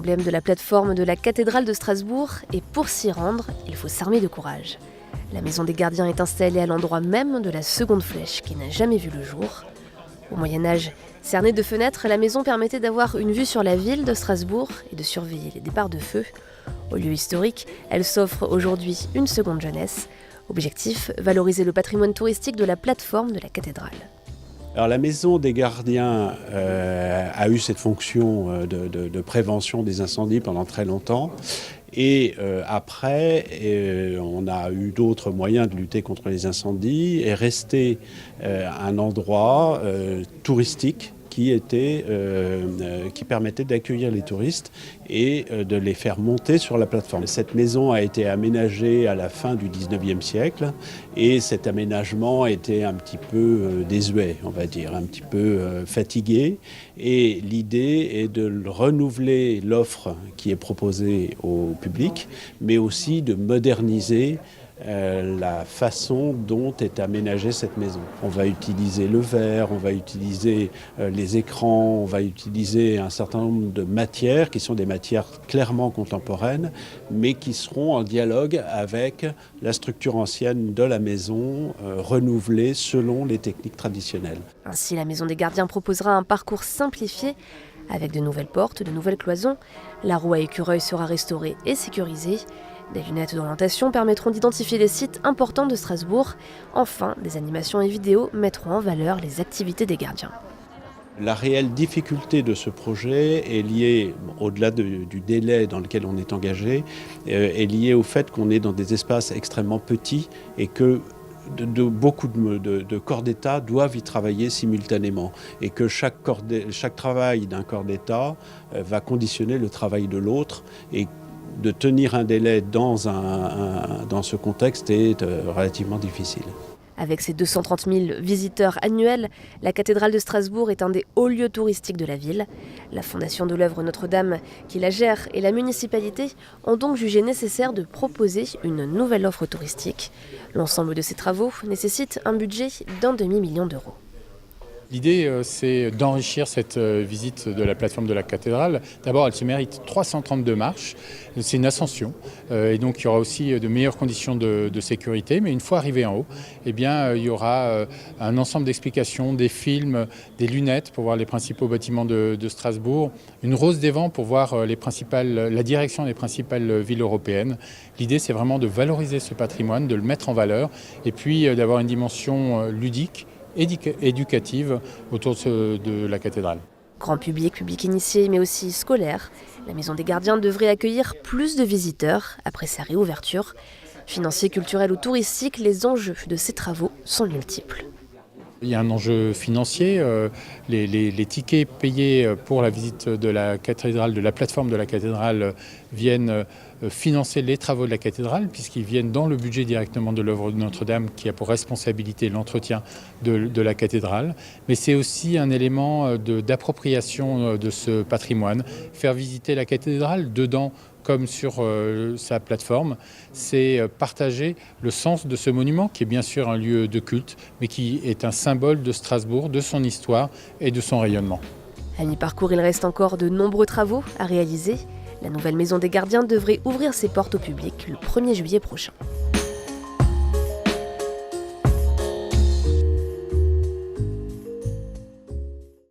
emblème de la plateforme de la cathédrale de Strasbourg, et pour s'y rendre, il faut s'armer de courage. La maison des gardiens est installée à l'endroit même de la seconde flèche qui n'a jamais vu le jour. Au Moyen-Âge, cernée de fenêtres, la maison permettait d'avoir une vue sur la ville de Strasbourg et de surveiller les départs de feu. Au lieu historique, elle s'offre aujourd'hui une seconde jeunesse. Objectif, valoriser le patrimoine touristique de la plateforme de la cathédrale. Alors la maison des gardiens a eu cette fonction de prévention des incendies pendant très longtemps. Et après, on a eu d'autres moyens de lutter contre les incendies et resté un endroit touristique qui permettait d'accueillir les touristes et de les faire monter sur la plateforme. Cette maison a été aménagée à la fin du 19e siècle et cet aménagement était un petit peu désuet, on va dire, un petit peu fatigué. Et l'idée est de renouveler l'offre qui est proposée au public, mais aussi de moderniser la façon dont est aménagée cette maison. On va utiliser le verre, on va utiliser les écrans, on va utiliser un certain nombre de matières qui sont des matières clairement contemporaines, mais qui seront en dialogue avec la structure ancienne de la maison, renouvelée selon les techniques traditionnelles. Ainsi, la maison des gardiens proposera un parcours simplifié avec de nouvelles portes, de nouvelles cloisons. La roue à écureuil sera restaurée et sécurisée. Des lunettes d'orientation permettront d'identifier les sites importants de Strasbourg. Enfin, des animations et vidéos mettront en valeur les activités des gardiens. La réelle difficulté de ce projet est liée, au-delà du délai dans lequel on est engagé, est liée au fait qu'on est dans des espaces extrêmement petits et que beaucoup de corps d'État doivent y travailler simultanément et que chaque travail d'un corps d'État va conditionner le travail de l'autre et de tenir un délai dans ce contexte est relativement difficile. Avec ses 230 000 visiteurs annuels, la cathédrale de Strasbourg est un des hauts lieux touristiques de la ville. La Fondation de l'œuvre Notre-Dame, qui la gère, et la municipalité ont donc jugé nécessaire de proposer une nouvelle offre touristique. L'ensemble de ces travaux nécessite un budget d'1 demi-million d'euros. L'idée, c'est d'enrichir cette visite de la plateforme de la cathédrale. D'abord, elle se mérite 332 marches. C'est une ascension. Et donc, il y aura aussi de meilleures conditions de sécurité. Mais une fois arrivé en haut, eh bien, il y aura un ensemble d'explications, des films, des lunettes pour voir les principaux bâtiments de Strasbourg, une rose des vents pour voir la direction des principales villes européennes. L'idée, c'est vraiment de valoriser ce patrimoine, de le mettre en valeur et puis d'avoir une dimension ludique, éducative autour de la cathédrale. Grand public, public initié, mais aussi scolaire, la Maison des Gardiens devrait accueillir plus de visiteurs après sa réouverture. Financiers, culturels ou touristiques, les enjeux de ces travaux sont multiples. Il y a un enjeu financier. Les tickets payés pour la visite de la cathédrale, de la plateforme de la cathédrale, viennent financer les travaux de la cathédrale, puisqu'ils viennent dans le budget directement de l'œuvre de Notre-Dame, qui a pour responsabilité l'entretien de la cathédrale. Mais c'est aussi un élément d'appropriation de ce patrimoine. Faire visiter la cathédrale dedans, comme sur sa plateforme, c'est partager le sens de ce monument, qui est bien sûr un lieu de culte, mais qui est un symbole de Strasbourg, de son histoire et de son rayonnement. À mi-parcours, il reste encore de nombreux travaux à réaliser. La nouvelle Maison des Gardiens devrait ouvrir ses portes au public le 1er juillet prochain.